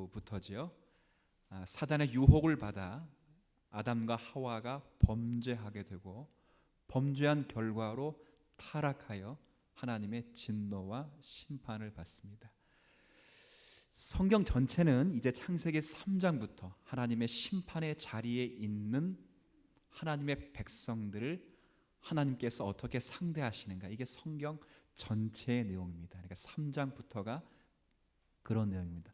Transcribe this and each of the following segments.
장부터지요. 사단의 유혹을 받아 아담과 하와가 범죄하게 되고 범죄한 결과로 타락하여 하나님의 진노와 심판을 받습니다. 성경 전체는 이제 창세기 3장부터 하나님의 심판의 자리에 있는 하나님의 백성들을 하나님께서 어떻게 상대하시는가, 이게 성경 전체의 내용입니다. 그러니까 3장부터가 그런 내용입니다.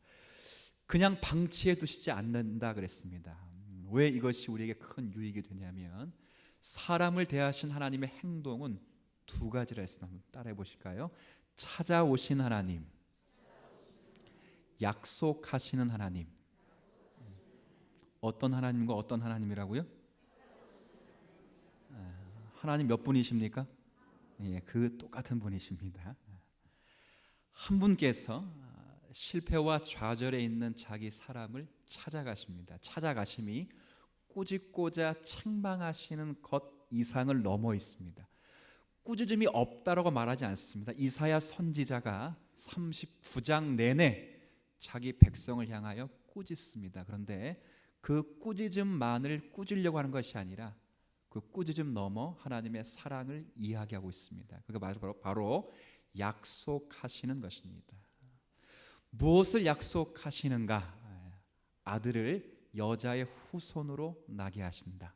그냥 방치해 두시지 않는다 그랬습니다. 왜 이것이 우리에게 큰 유익이 되냐면, 사람을 대하신 하나님의 행동은 두 가지라 했습니다. 한번 따라해 보실까요? 찾아오신 하나님, 약속하시는 하나님. 어떤 하나님과 어떤 하나님이라고요? 하나님 몇 분이십니까? 예, 그 똑같은 분이십니다. 한 분께서 실패와 좌절에 있는 자기 사람을 찾아가십니다. 찾아가심이 꾸짖고자 책망하시는 것 이상을 넘어 있습니다. 꾸짖음이 없다라고 말하지 않습니다. 이사야 선지자가 39장 내내 자기 백성을 향하여 꾸짖습니다. 그런데 그 꾸짖음만을 꾸짖려고 하는 것이 아니라 그 꾸짖음 넘어 하나님의 사랑을 이야기하고 있습니다. 그게 바로 약속하시는 것입니다. 무엇을 약속하시는가? 아들을 여자의 후손으로 나게 하신다.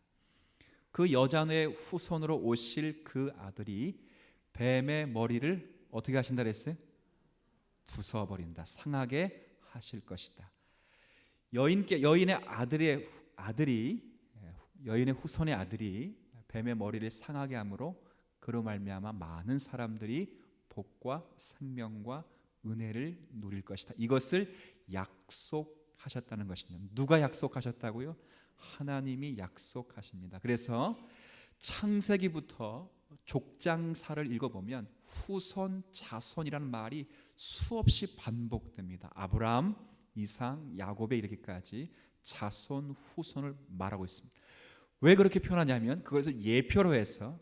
그 여자의 후손으로 오실 그 아들이 뱀의 머리를 어떻게 하신다 그랬어요? 부숴버린다. 상하게 하실 것이다. 여인의 여인의 후손의 아들이 뱀의 머리를 상하게 함으로 그로 말미암아 많은 사람들이 복과 생명과 은혜를 누릴 것이다. 이것을 약속하셨다는 것입니다. 누가 약속하셨다고요? 하나님이 약속하십니다. 그래서 창세기부터 족장사를 읽어보면 후손, 자손이라는 말이 수없이 반복됩니다. 아브라함, 이삭, 야곱에 이르기까지 자손, 후손을 말하고 있습니다. 왜 그렇게 표현하냐면 그것을 예표로 해서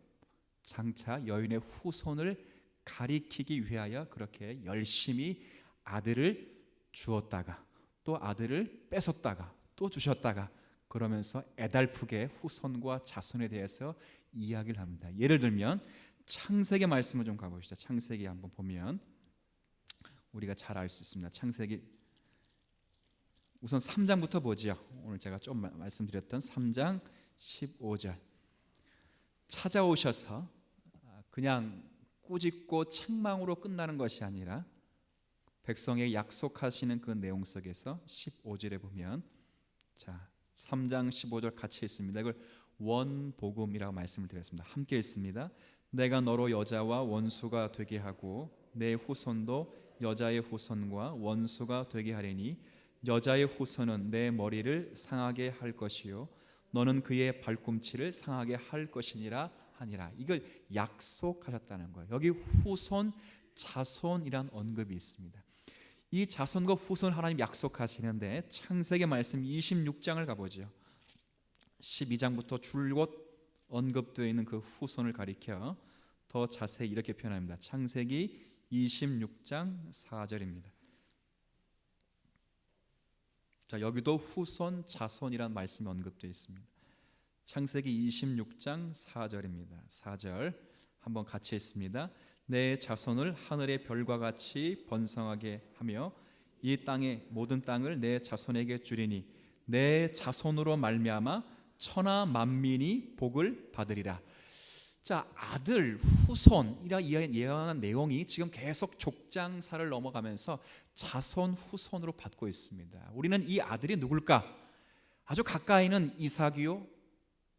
장차 여인의 후손을 가리키기 위하여 그렇게 열심히 아들을 주었다가 또 아들을 뺏었다가 또 주셨다가 그러면서 애달프게 후손과 자손에 대해서 이야기를 합니다. 예를 들면 창세기 말씀을 좀 가보시죠. 창세기 한번 보면 우리가 잘 알 수 있습니다. 창세기 우선 3장부터 보죠. 오늘 제가 좀 말씀드렸던 3장 15절. 찾아오셔서 그냥 꾸짖고 책망으로 끝나는 것이 아니라 백성에게 약속하시는 그 내용 속에서 15절에 보면, 자 3장 15절 같이 있습니다. 이걸 원복음이라고 말씀을 드렸습니다. 함께 있습니다. 내가 너로 여자와 원수가 되게 하고 내 후손도 여자의 후손과 원수가 되게 하리니 여자의 후손은 내 머리를 상하게 할 것이요 너는 그의 발꿈치를 상하게 할 것이니라 하니라. 이걸 약속하셨다는 거예요. 여기 후손, 자손이란 언급이 있습니다. 이 자손과 후손 하나님 약속하시는데 창세기 말씀 26장을 가보죠. 12장부터 줄곧 언급되어 있는 그 후손을 가리켜 더 자세히 이렇게 표현합니다. 창세기 26장 4절입니다. 자, 여기도 후손, 자손이란 말씀이 언급되어 있습니다. 창세기 26장 4절입니다. 4절 한번 같이 읽습니다. 내 자손을 하늘의 별과 같이 번성하게 하며 이 땅의 모든 땅을 내 자손에게 주리니 내 자손으로 말미암아 천하 만민이 복을 받으리라. 자, 아들, 후손이라 예언한 내용이 지금 계속 족장사를 넘어가면서 자손, 후손으로 받고 있습니다. 우리는 이 아들이 누굴까? 아주 가까이는 이삭이요,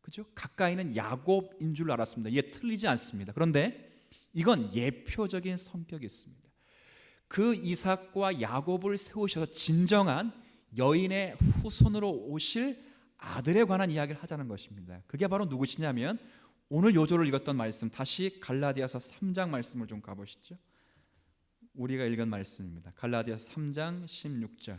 그죠? 가까이는 야곱인 줄 알았습니다. 이게 틀리지 않습니다. 그런데 이건 예표적인 성격이 있습니다. 그 이삭과 야곱을 세우셔서 진정한 여인의 후손으로 오실 아들에 관한 이야기를 하자는 것입니다. 그게 바로 누구시냐면 오늘 요조를 읽었던 말씀, 다시 갈라디아서 3장 말씀을 좀 가보시죠. 우리가 읽은 말씀입니다. 갈라디아서 3장 16절.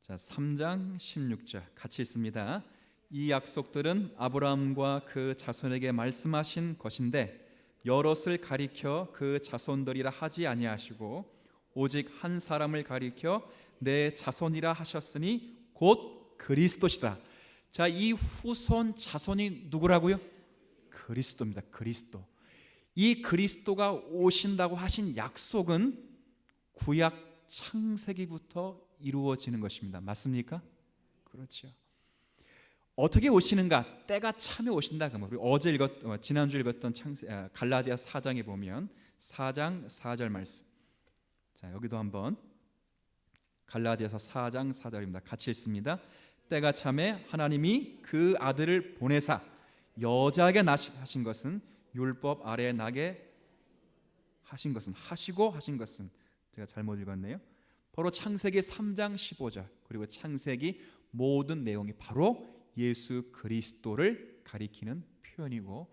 자, 3장 16절 같이 있습니다. 이 약속들은 아브라함과 그 자손에게 말씀하신 것인데 여럿을 가리켜 그 자손들이라 하지 아니하시고 오직 한 사람을 가리켜 내 자손이라 하셨으니 곧 그리스도시다. 자, 이 후손 자손이 누구라고요? 그리스도입니다. 그리스도. 이 그리스도가 오신다고 하신 약속은 구약 창세기부터 이루어지는 것입니다. 맞습니까? 그렇죠. 어떻게 오시는가? 때가 참에 오신다. 우리 지난주 읽었던 갈라디아 4장에 보면 4장 4절 말씀. 자, 여기도 한번 갈라디아서 4장 4절입니다. 같이 읽습니다. 때가 참에 하나님이 그 아들을 보내사 여자에게 하신 것은 율법 아래에 나게 하신 것은 하신 것은 제가 잘못 읽었네요. 바로 창세기 3장 15절 그리고 창세기 모든 내용이 바로 예수 그리스도를 가리키는 표현이고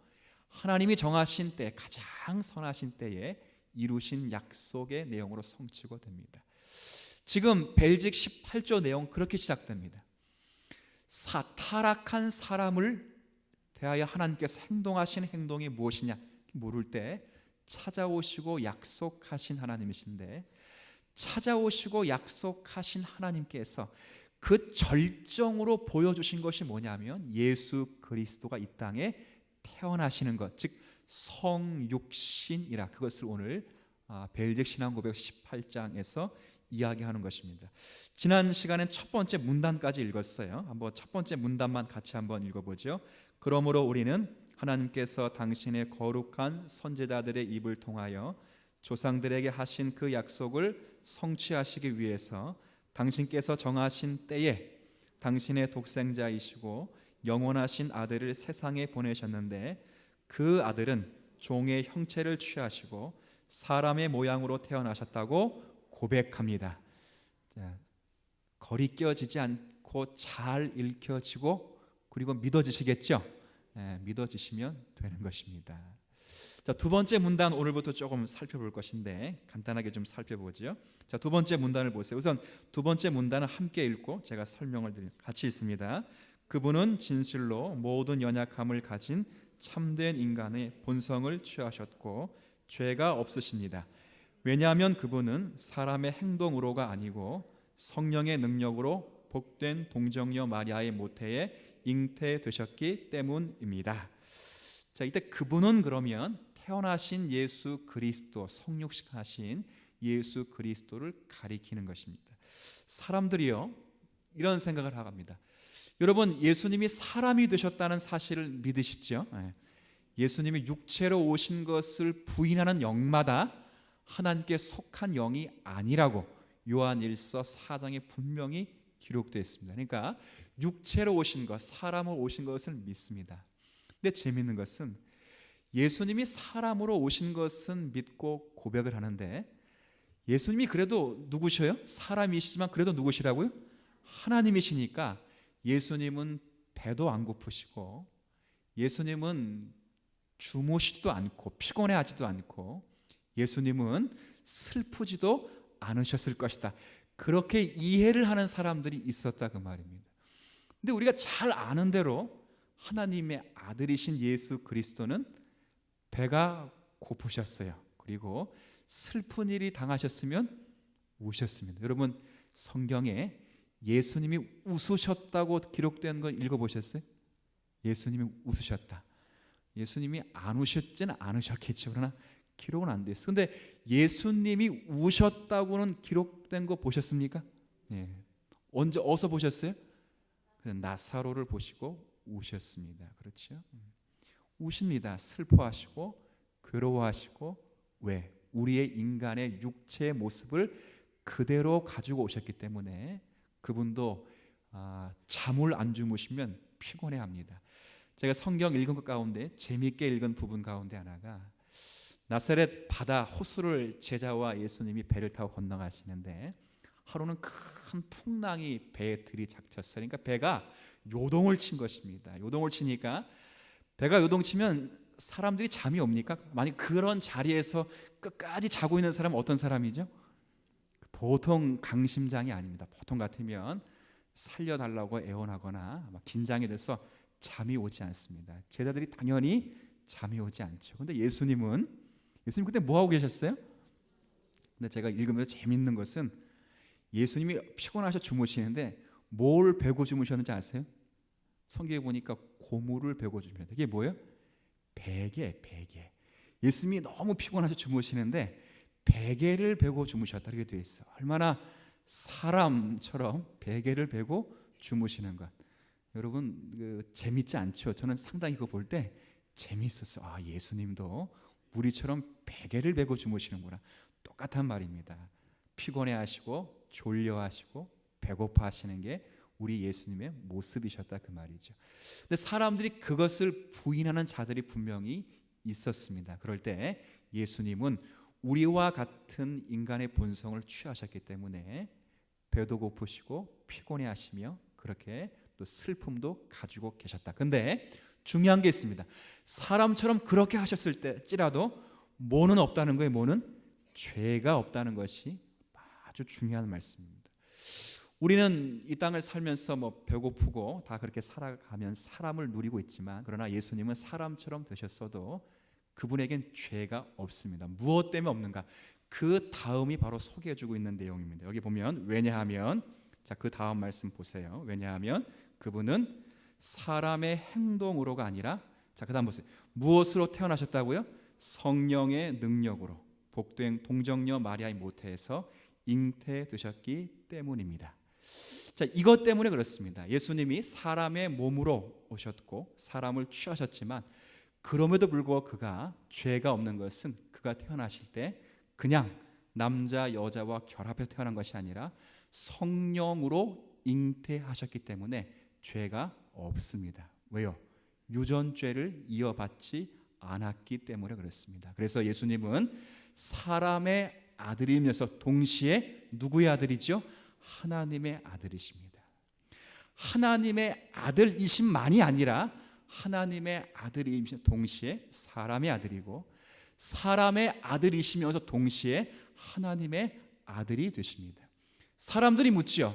하나님이 정하신 때 가장 선하신 때에 이루신 약속의 내용으로 성취가 됩니다. 지금 벨직 18조 내용 그렇게 시작됩니다. 타락한 사람을 대하여 하나님께서 행동하신 행동이 무엇이냐 물을 때 찾아오시고 약속하신 하나님이신데 찾아오시고 약속하신 하나님께서 그 절정으로 보여주신 것이 뭐냐면 예수 그리스도가 이 땅에 태어나시는 것, 즉 성육신이라 그것을 오늘 벨직 신앙고백 18장에서 이야기하는 것입니다. 지난 시간엔 첫 번째 문단까지 읽었어요. 한번 첫 번째 문단만 같이 한번 읽어보죠. 그러므로 우리는 하나님께서 당신의 거룩한 선지자들의 입을 통하여 조상들에게 하신 그 약속을 성취하시기 위해서 당신께서 정하신 때에 당신의 독생자이시고 영원하신 아들을 세상에 보내셨는데 그 아들은 종의 형체를 취하시고 사람의 모양으로 태어나셨다고 고백합니다. 거리껴지지 않고 잘 읽혀지고 그리고 믿어지시겠죠? 믿어지시면 되는 것입니다. 자, 두 번째 문단 오늘부터 조금 살펴볼 것인데 간단하게 좀 살펴보죠. 자, 두 번째 문단을 보세요. 우선 두 번째 문단을 함께 읽고 제가 설명을 같이 읽습니다. 그분은 진실로 모든 연약함을 가진 참된 인간의 본성을 취하셨고 죄가 없으십니다. 왜냐하면 그분은 사람의 행동으로가 아니고 성령의 능력으로 복된 동정녀 마리아의 모태에 잉태되셨기 때문입니다. 자, 이때 그분은 그러면 태어나신 예수 그리스도, 성육신하신 예수 그리스도를 가리키는 것입니다. 사람들이요 이런 생각을 합니다. 여러분, 예수님이 사람이 되셨다는 사실을 믿으시죠? 예수님이 육체로 오신 것을 부인하는 영마다 하나님께 속한 영이 아니라고 요한 1서 4장에 분명히 기록되어 있습니다. 그러니까 육체로 오신 것, 사람으로 오신 것을 믿습니다. 근데 재미있는 것은 예수님이 사람으로 오신 것은 믿고 고백을 하는데 예수님이 그래도 누구셔요? 사람이시지만 그래도 누구시라고요? 하나님이시니까 예수님은 배도 안 고프시고 예수님은 주무시지도 않고 피곤해하지도 않고 예수님은 슬프지도 않으셨을 것이다. 그렇게 이해를 하는 사람들이 있었다 그 말입니다. 근데 우리가 잘 아는 대로 하나님의 아들이신 예수 그리스도는 배가 고프셨어요. 그리고 슬픈 일이 당하셨으면 우셨습니다. 여러분, 성경에 예수님이 웃으셨다고 기록된 거 읽어보셨어요? 예수님이 웃으셨다. 예수님이 안 우셨지는 않으셨겠죠. 그러나 기록은 안 됐어요. 근데 예수님이 우셨다고는 기록된 거 보셨습니까? 예. 언제 어디서 보셨어요? 나사로를 보시고 우셨습니다. 그렇죠? 우십니다. 슬퍼하시고 괴로워하시고 왜? 우리의 인간의 육체의 모습을 그대로 가지고 오셨기 때문에 그분도 잠을 안 주무시면 피곤해합니다. 제가 성경 읽은 것 가운데 재미있게 읽은 부분 가운데 하나가 나사렛 바다 호수를 제자와 예수님이 배를 타고 건너가시는데 하루는 큰 풍랑이 배에 들이닥쳤어요. 그러니까 배가 요동을 친 것입니다. 요동을 치니까 배가 요동치면 사람들이 잠이 옵니까? 만약 그런 자리에서 끝까지 자고 있는 사람은 어떤 사람이죠? 보통 강심장이 아닙니다. 보통 같으면 살려달라고 애원하거나 긴장이 돼서 잠이 오지 않습니다. 제자들이 당연히 잠이 오지 않죠. 근데 예수님 그때 뭐 하고 계셨어요? 근데 제가 읽으면서 재밌는 것은 예수님이 피곤하셔 주무시는데 뭘 베고 주무셨는지 아세요? 성경에 보니까 고무를 베고 주무셨는데 이게 뭐예요? 베개. 예수님이 너무 피곤하셔 주무시는데 베개를 베고 주무셨다 이렇게 되어 있어. 얼마나 사람처럼 베개를 베고 주무시는 것. 여러분 재밌지 않죠? 저는 상당히 그거 볼 때 재밌었어요. 아, 예수님도 우리처럼 베개를 베고 주무시는구나. 똑같은 말입니다. 피곤해하시고 졸려하시고 배고파하시는 게 우리 예수님의 모습이셨다 그 말이죠. 근데 사람들이 그것을 부인하는 자들이 분명히 있었습니다. 그럴 때 예수님은 우리와 같은 인간의 본성을 취하셨기 때문에 배도 고프시고 피곤해하시며 그렇게 또 슬픔도 가지고 계셨다. 근데 중요한 게 있습니다. 사람처럼 그렇게 하셨을 때찌라도 뭐는 없다는 거예요. 뭐는? 죄가 없다는 것이 아주 중요한 말씀입니다. 우리는 이 땅을 살면서 배고프고 다 그렇게 살아가면 사람을 누리고 있지만 그러나 예수님은 사람처럼 되셨어도 그분에겐 죄가 없습니다. 무엇 때문에 없는가? 그 다음이 바로 소개해주고 있는 내용입니다. 여기 보면 왜냐하면 그 다음 말씀 보세요. 왜냐하면 그분은 사람의 행동으로가 아니라 그 다음 보세요. 무엇으로 태어나셨다고요? 성령의 능력으로 복된 동정녀 마리아의 모태에서 잉태되셨기 때문입니다. 이것 때문에 그렇습니다. 예수님이 사람의 몸으로 오셨고 사람을 취하셨지만 그럼에도 불구하고 그가 죄가 없는 것은 그가 태어나실 때 그냥 남자 여자와 결합해서 태어난 것이 아니라 성령으로 잉태하셨기 때문에 죄가 없습니다. 왜요? 유전죄를 이어받지 않았기 때문에 그렇습니다. 그래서 예수님은 사람의 아들이면서 동시에 누구의 아들이죠? 하나님의 아들이십니다. 하나님의 아들이심만이 아니라 하나님의 아들이시면서 동시에 사람의 아들이고 사람의 아들이시면서 동시에 하나님의 아들이 되십니다. 사람들이 묻지요.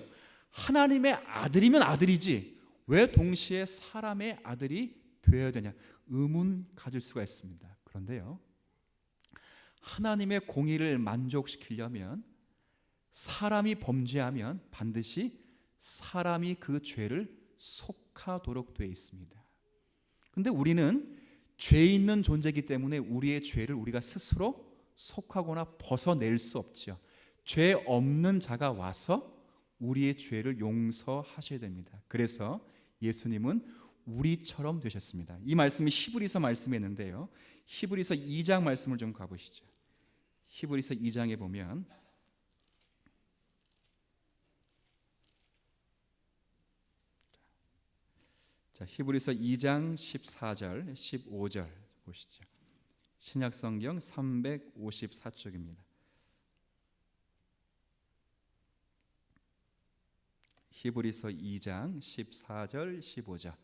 하나님의 아들이면 아들이지 왜 동시에 사람의 아들이 되어야 되냐 의문 가질 수가 있습니다. 그런데요, 하나님의 공의를 만족시키려면 사람이 범죄하면 반드시 사람이 그 죄를 속하도록 되어 있습니다. 그런데 우리는 죄 있는 존재이기 때문에 우리의 죄를 우리가 스스로 속하거나 벗어낼 수 없죠. 죄 없는 자가 와서 우리의 죄를 용서하셔야 됩니다. 그래서 예수님은 우리처럼 되셨습니다. 이 말씀이 히브리서 말씀이었는데요, 히브리서 2장 말씀을 좀 가보시죠. 히브리서 2장에 보면 히브리서 2장 14절 15절 보시죠. 신약성경 354쪽입니다. 히브리서 2장 14절 15절.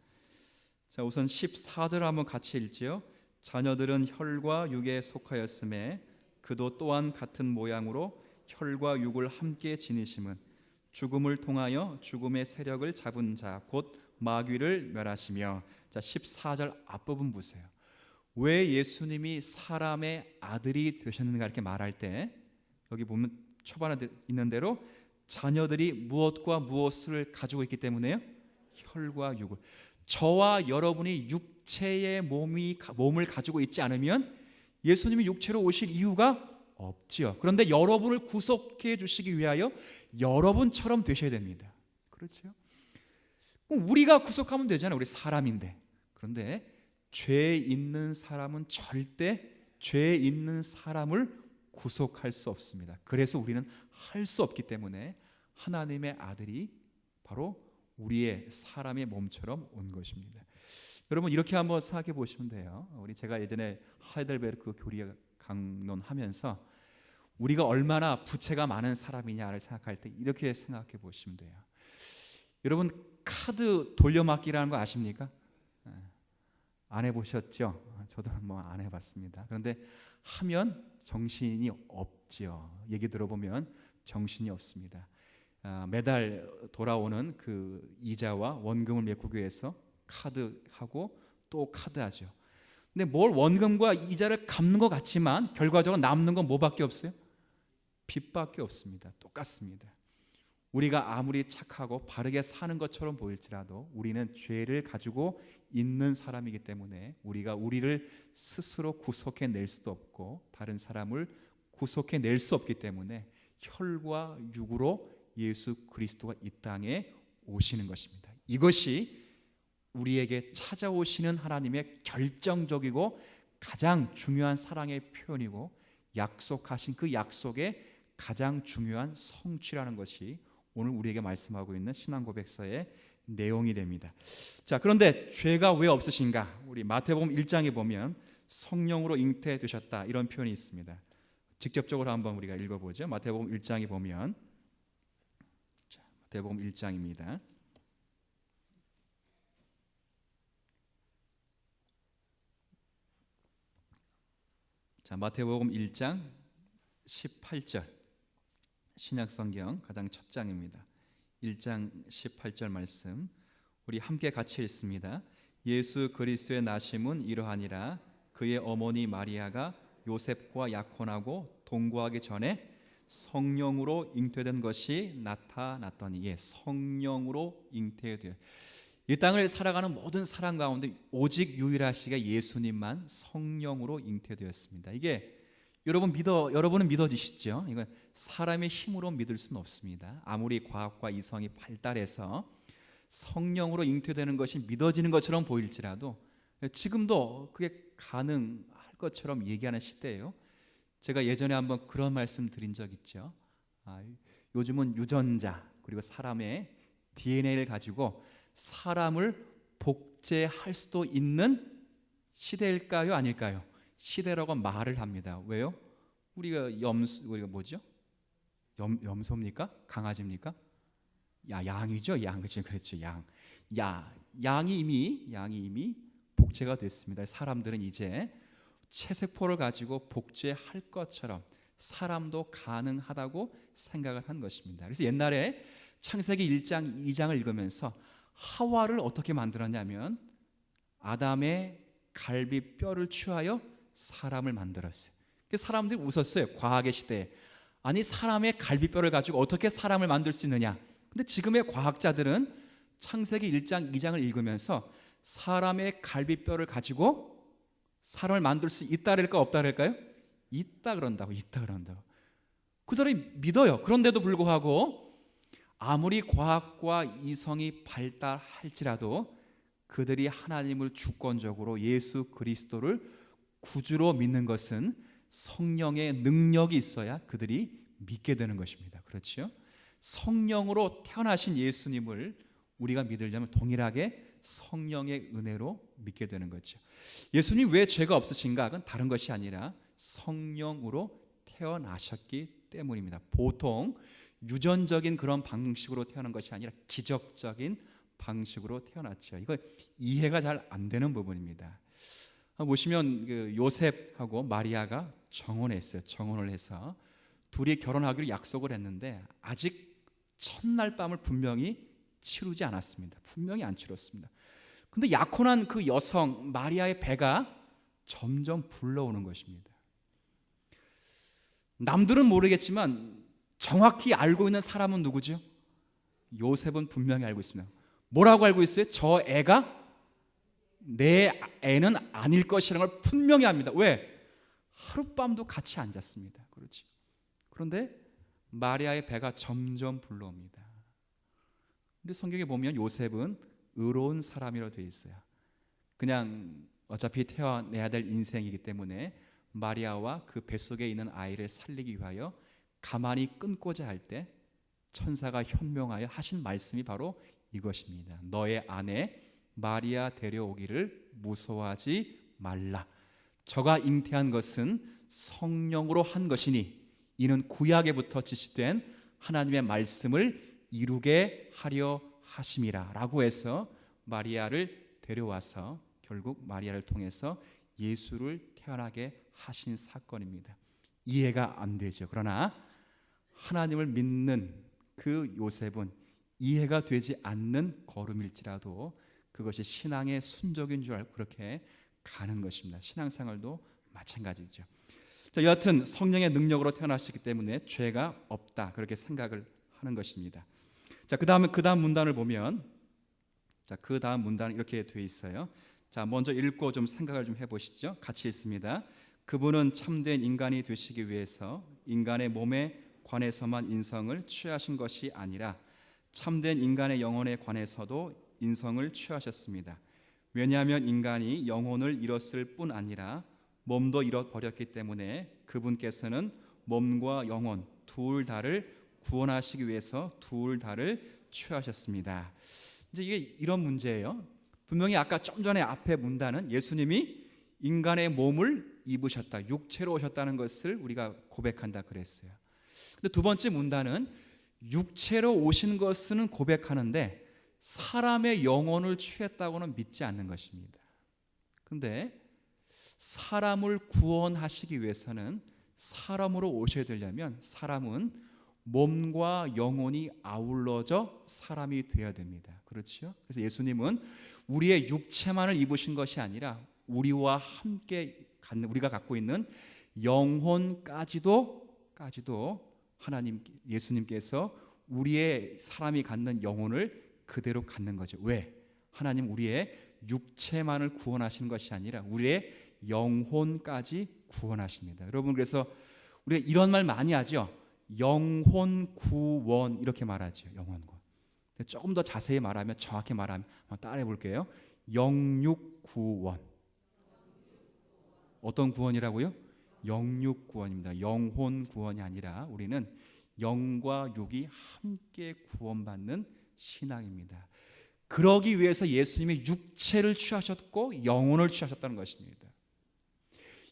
우선 14절 한번 같이 읽지요. 자녀들은 혈과 육에 속하였음에 그도 또한 같은 모양으로 혈과 육을 함께 지니심은 죽음을 통하여 죽음의 세력을 잡은 자 곧 마귀를 멸하시며. 14절 앞부분 보세요. 왜 예수님이 사람의 아들이 되셨는가 이렇게 말할 때 여기 보면 초반에 있는 대로 자녀들이 무엇과 무엇을 가지고 있기 때문에요? 혈과 육을. 저와 여러분이 육체의 몸을 가지고 있지 않으면 예수님이 육체로 오실 이유가 없지요. 그런데 여러분을 구속해 주시기 위하여 여러분처럼 되셔야 됩니다. 그렇죠? 그럼 우리가 구속하면 되잖아요. 우리 사람인데. 그런데 죄 있는 사람은 절대 죄 있는 사람을 구속할 수 없습니다. 그래서 우리는 할 수 없기 때문에 하나님의 아들이 바로 우리의 사람의 몸처럼 온 것입니다. 여러분 이렇게 한번 생각해 보시면 돼요. 제가 예전에 하이델베르크 교리 강론하면서 우리가 얼마나 부채가 많은 사람이냐를 생각할 때 이렇게 생각해 보시면 돼요. 여러분 카드 돌려막기라는 거 아십니까? 안 해보셨죠? 저도 안 해봤습니다. 그런데 하면 정신이 없죠. 얘기 들어보면 정신이 없습니다. 매달 돌아오는 그 이자와 원금을 메꾸기 위해서 카드하고 또 카드하죠. 근데 뭘 원금과 이자를 갚는 것 같지만 결과적으로 남는 건 뭐밖에 없어요? 빚밖에 없습니다. 똑같습니다. 우리가 아무리 착하고 바르게 사는 것처럼 보일지라도 우리는 죄를 가지고 있는 사람이기 때문에 우리가 우리를 스스로 구속해 낼 수도 없고 다른 사람을 구속해 낼 수 없기 때문에 혈과 육으로 예수 그리스도가 이 땅에 오시는 것입니다. 이것이 우리에게 찾아오시는 하나님의 결정적이고 가장 중요한 사랑의 표현이고 약속하신 그 약속의 가장 중요한 성취라는 것이 오늘 우리에게 말씀하고 있는 신앙고백서의 내용이 됩니다. 자, 그런데 죄가 왜 없으신가? 우리 마태복음 1장에 보면 성령으로 잉태되셨다 이런 표현이 있습니다. 직접적으로 한번 우리가 읽어보죠. 마태복음 1장에 보면, 자, 마태복음 1장입니다. 자, 마태복음 1장 18절 신약성경 가장 첫 장입니다. 1장 18절 말씀 우리 함께 같이 읽습니다. 예수 그리스도의 나심은 이러하니라 그의 어머니 마리아가 요셉과 약혼하고 동거하기 전에 성령으로 잉태된 것이 나타났더니, 예, 성령으로 잉태되어 이 땅을 살아가는 모든 사람 가운데 오직 유일하시게 예수님만 성령으로 잉태되었습니다. 이게 여러분은 믿어지시죠? 이건 사람의 힘으로 믿을 수는 없습니다. 아무리 과학과 이성이 발달해서 성령으로 잉태되는 것이 믿어지는 것처럼 보일지라도 지금도 그게 가능할 것처럼 얘기하는 시대예요. 제가 예전에 한번 그런 말씀 드린 적 있죠. 요즘은 유전자 그리고 사람의 DNA를 가지고 사람을 복제할 수도 있는 시대일까요? 아닐까요? 시대라고 말을 합니다. 왜요? 우리가 뭐죠? 염소입니까? 강아지입니까? 양이죠. 그렇죠. 양이 이미 복제가 됐습니다. 사람들은 이제 체세포를 가지고 복제할 것처럼 사람도 가능하다고 생각을 한 것입니다. 그래서 옛날에 창세기 1장, 2장을 읽으면서 하와를 어떻게 만들었냐면 아담의 갈비뼈를 취하여 사람을 만들었어요. 그래서 사람들이 웃었어요. 과학의 시대에. 아니 사람의 갈비뼈를 가지고 어떻게 사람을 만들 수 있느냐. 근데 지금의 과학자들은 창세기 1장, 2장을 읽으면서 사람의 갈비뼈를 가지고 사람을 만들 수 있다 그럴까 없다 그럴까요? 있다 그런다고. 그들이 믿어요. 그런데도 불구하고 아무리 과학과 이성이 발달할지라도 그들이 하나님을 주권적으로 예수 그리스도를 구주로 믿는 것은 성령의 능력이 있어야 그들이 믿게 되는 것입니다. 그렇죠? 성령으로 태어나신 예수님을 우리가 믿으려면 동일하게 성령의 은혜로 믿게 되는 거죠. 예수님 왜 죄가 없으신가? 그건 다른 것이 아니라 성령으로 태어나셨기 때문입니다. 보통 유전적인 그런 방식으로 태어난 것이 아니라 기적적인 방식으로 태어났죠. 이거 이해가 잘 안 되는 부분입니다. 보시면 그 요셉하고 마리아가 정혼을 해서 둘이 결혼하기로 약속을 했는데 아직 첫날 밤을 분명히 치르지 않았습니다. 분명히 안 치렀습니다. 근데 약혼한 그 여성 마리아의 배가 점점 불러오는 것입니다. 남들은 모르겠지만 정확히 알고 있는 사람은 누구죠? 요셉은 분명히 알고 있습니다. 뭐라고 알고 있어요? 저 애가 내 애는 아닐 것이라는 걸 분명히 압니다. 왜? 하룻밤도 같이 안 잤습니다. 그렇지. 그런데 마리아의 배가 점점 불러옵니다. 근데 성경에 보면 요셉은 의로운 사람이라고 되어 있어요. 그냥 어차피 태어내야 될 인생이기 때문에 마리아와 그 뱃속에 있는 아이를 살리기 위하여 가만히 끊고자 할 때 천사가 현명하여 하신 말씀이 바로 이것입니다. 너의 아내 마리아 데려오기를 무서워하지 말라. 저가 잉태한 것은 성령으로 한 것이니 이는 구약에부터 지시된 하나님의 말씀을 이루게 하려 하심이라 라고 해서 마리아를 데려와서 결국 마리아를 통해서 예수를 태어나게 하신 사건입니다. 이해가 안 되죠. 그러나 하나님을 믿는 그 요셉은 이해가 되지 않는 걸음일지라도 그것이 신앙의 순적인 줄 알고 그렇게 가는 것입니다. 신앙생활도 마찬가지죠. 자, 여하튼 성령의 능력으로 태어나셨기 때문에 죄가 없다, 그렇게 생각을 하는 것입니다. 자, 그 다음 문단을 보면, 자, 그 다음 문단은 이렇게 되어 있어요. 자, 먼저 읽고 좀 생각을 좀 해보시죠. 같이 읽습니다. 그분은 참된 인간이 되시기 위해서 인간의 몸에 관해서만 인성을 취하신 것이 아니라 참된 인간의 영혼에 관해서도 인성을 취하셨습니다. 왜냐하면 인간이 영혼을 잃었을 뿐 아니라 몸도 잃어버렸기 때문에 그분께서는 몸과 영혼 둘 다를 구원하시기 위해서 둘 다를 취하셨습니다. 이제 이게 이런 문제예요. 분명히 아까 좀 전에 앞에 문단은 예수님이 인간의 몸을 입으셨다, 육체로 오셨다는 것을 우리가 고백한다 그랬어요. 근데 두 번째 문단은 육체로 오신 것은 고백하는데 사람의 영혼을 취했다고는 믿지 않는 것입니다. 근데 사람을 구원하시기 위해서는, 사람으로 오셔야 되려면 사람은 몸과 영혼이 아울러져 사람이 되어야 됩니다. 그렇죠? 그래서 예수님은 우리의 육체만을 입으신 것이 아니라 우리와 함께 갖는, 우리가 갖고 있는 영혼까지도 하나님, 예수님께서 우리의 사람이 갖는 영혼을 그대로 갖는 거죠. 왜? 하나님 우리의 육체만을 구원하시는 것이 아니라 우리의 영혼까지 구원하십니다. 여러분, 그래서 우리가 이런 말 많이 하죠. 영혼 구원, 이렇게 말하죠. 영혼 구원. 조금 더 자세히 말하면, 정확히 말하면, 따라해 볼게요. 영육 구원. 어떤 구원이라고요? 영육 구원입니다. 영혼 구원이 아니라 우리는 영과 육이 함께 구원받는 신앙입니다. 그러기 위해서 예수님이 육체를 취하셨고 영혼을 취하셨다는 것입니다.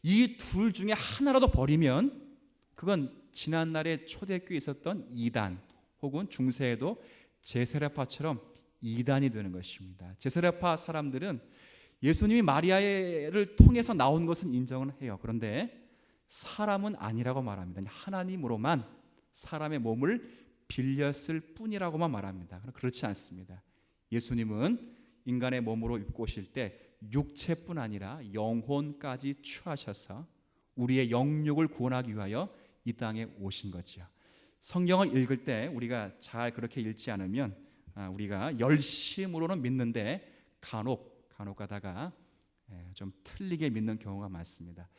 이 둘 중에 하나라도 버리면 그건 지난날에 초대교회에 있었던 이단 혹은 중세에도 제세례파처럼 이단이 되는 것입니다. 제세례파 사람들은 예수님이 마리아를 통해서 나온 것은 인정은 해요. 그런데 사람은 아니라고 말합니다. 하나님으로만 사람의 몸을 빌렸을 뿐이라고만 말합니다. 그렇지 않습니다. 예수님은 인간의 몸으로 입고 오실 때 육체뿐 아니라 영혼까지 취하셔서 우리의 영육을 구원하기 위하여 이 땅에 오신 거죠. 성경을 읽을 때 우리가 잘 그렇게 읽지 않으면 우리가 열심으로는 믿는데 간혹 가다가 좀 틀리게 믿는 경우가 많습니다.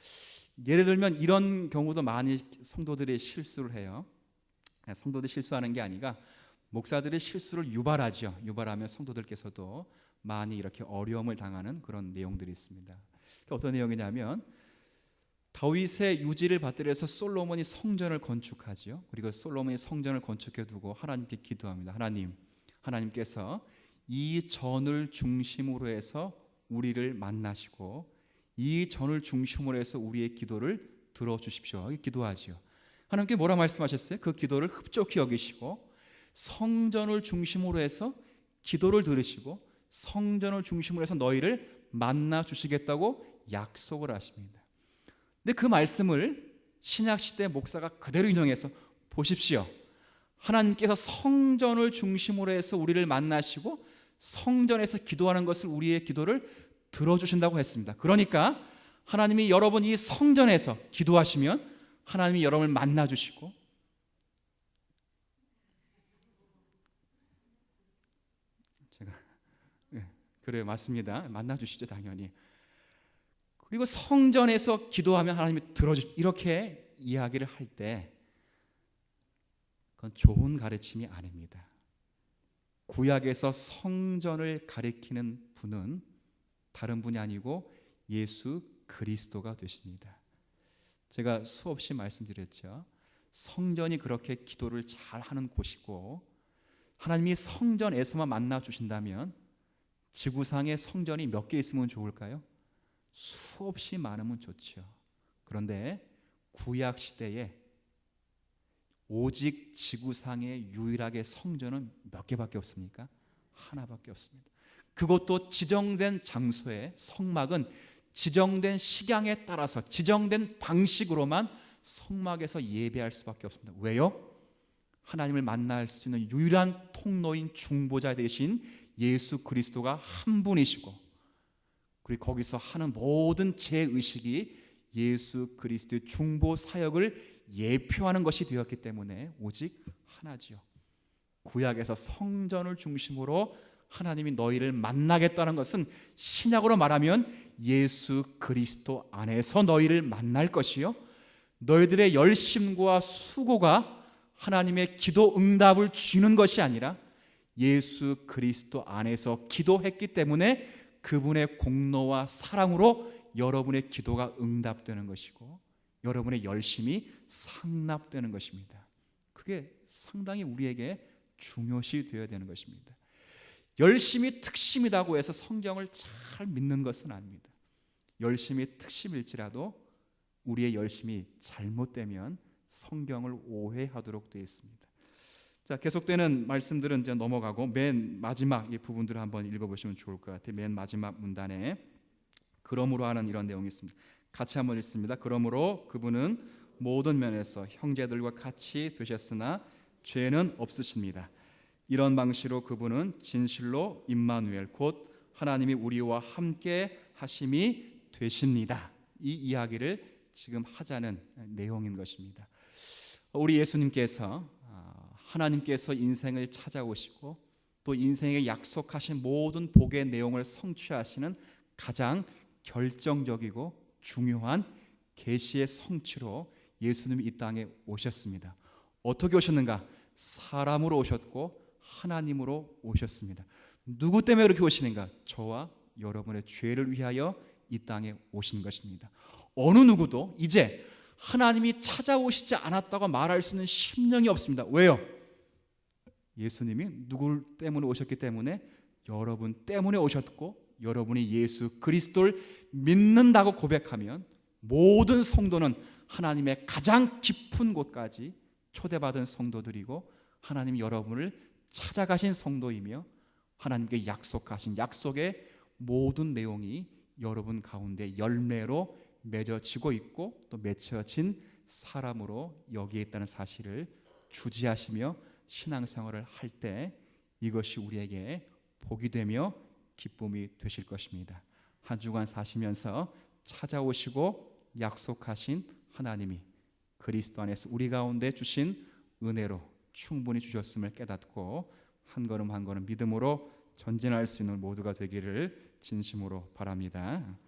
예를 들면 이런 경우도 많이 성도들이 실수를 해요. 성도들이 실수하는 게 아니라 목사들이 실수를 유발하죠. 유발하면 성도들께서도 많이 이렇게 어려움을 당하는 그런 내용들이 있습니다. 어떤 내용이냐면 다윗의 유지를 받들어 해서 솔로몬이 성전을 건축하죠. 그리고 솔로몬이 성전을 건축해 두고 하나님께 기도합니다. 하나님께서 이 전을 중심으로 해서 우리를 만나시고 이 전을 중심으로 해서 우리의 기도를 들어주십시오. 기도하죠. 하나님께 뭐라 말씀하셨어요? 그 기도를 흡족히 여기시고 성전을 중심으로 해서 기도를 들으시고 성전을 중심으로 해서 너희를 만나 주시겠다고 약속을 하십니다. 근데 그 말씀을 신약시대 목사가 그대로 인용해서 보십시오. 하나님께서 성전을 중심으로 해서 우리를 만나시고 성전에서 기도하는 것을 우리의 기도를 들어주신다고 했습니다. 그러니까 하나님이 여러분 이 성전에서 기도하시면 하나님이 여러분을 만나주시고 그래요, 맞습니다. 만나주시죠, 당연히. 그리고 성전에서 기도하면 하나님이 들어주시고 이렇게 이야기를 할 때 그건 좋은 가르침이 아닙니다. 구약에서 성전을 가리키는 분은 다른 분이 아니고 예수 그리스도가 되십니다. 제가 수없이 말씀드렸죠. 성전이 그렇게 기도를 잘 하는 곳이고 하나님이 성전에서만 만나 주신다면 지구상에 성전이 몇 개 있으면 좋을까요? 수없이 많으면 좋죠. 그런데 구약 시대에 오직 지구상에 유일하게 성전은 몇 개밖에 없습니까? 하나밖에 없습니다. 그것도 지정된 장소에 성막은 지정된 식양에 따라서 지정된 방식으로만 성막에서 예배할 수밖에 없습니다. 왜요? 하나님을 만날 수 있는 유일한 통로인 중보자 되신 예수 그리스도가 한 분이시고 그리고 거기서 하는 모든 제의식이 예수 그리스도의 중보 사역을 예표하는 것이 되었기 때문에 오직 하나지요. 구약에서 성전을 중심으로 하나님이 너희를 만나겠다는 것은 신약으로 말하면 예수 그리스도 안에서 너희를 만날 것이요, 너희들의 열심과 수고가 하나님의 기도 응답을 주는 것이 아니라 예수 그리스도 안에서 기도했기 때문에 그분의 공로와 사랑으로 여러분의 기도가 응답되는 것이고 여러분의 열심이 상납되는 것입니다. 그게 상당히 우리에게 중요시 되어야 되는 것입니다. 열심이 특심이라고 해서 성경을 잘 믿는 것은 아닙니다. 열심이 특심일지라도 우리의 열심이 잘못되면 성경을 오해하도록 되어 있습니다. 자, 계속되는 말씀들은 이제 넘어가고 맨 마지막 이 부분들을 한번 읽어보시면 좋을 것 같아요. 맨 마지막 문단에 그러므로 하는 이런 내용이 있습니다. 같이 한번 읽습니다. 그러므로 그분은 모든 면에서 형제들과 같이 되셨으나 죄는 없으십니다. 이런 방식으로 그분은 진실로 임마누엘 곧 하나님이 우리와 함께 하심이 되십니다. 이 이야기를 지금 하자는 내용인 것입니다. 우리 예수님께서 하나님께서 인생을 찾아오시고 또 인생에 약속하신 모든 복의 내용을 성취하시는 가장 결정적이고 중요한 계시의 성취로 예수님이 이 땅에 오셨습니다. 어떻게 오셨는가? 사람으로 오셨고 하나님으로 오셨습니다. 누구 때문에 그렇게 오시는가? 저와 여러분의 죄를 위하여 이 땅에 오신 것입니다. 어느 누구도 이제 하나님이 찾아오시지 않았다고 말할 수 있는 심령이 없습니다. 왜요? 예수님이 누구 때문에 오셨기 때문에 여러분 때문에 오셨고 여러분이 예수 그리스도를 믿는다고 고백하면 모든 성도는 하나님의 가장 깊은 곳까지 초대받은 성도들이고 하나님이 여러분을 찾아가신 성도이며 하나님께 약속하신 약속의 모든 내용이 여러분 가운데 열매로 맺어지고 있고 또 맺혀진 사람으로 여기에 있다는 사실을 주지하시며 신앙생활을 할 때 이것이 우리에게 복이 되며 기쁨이 되실 것입니다. 한 주간 사시면서 찾아오시고 약속하신 하나님이 그리스도 안에서 우리 가운데 주신 은혜로 충분히 주셨음을 깨닫고 한 걸음 한 걸음 믿음으로 전진할 수 있는 모두가 되기를 진심으로 바랍니다.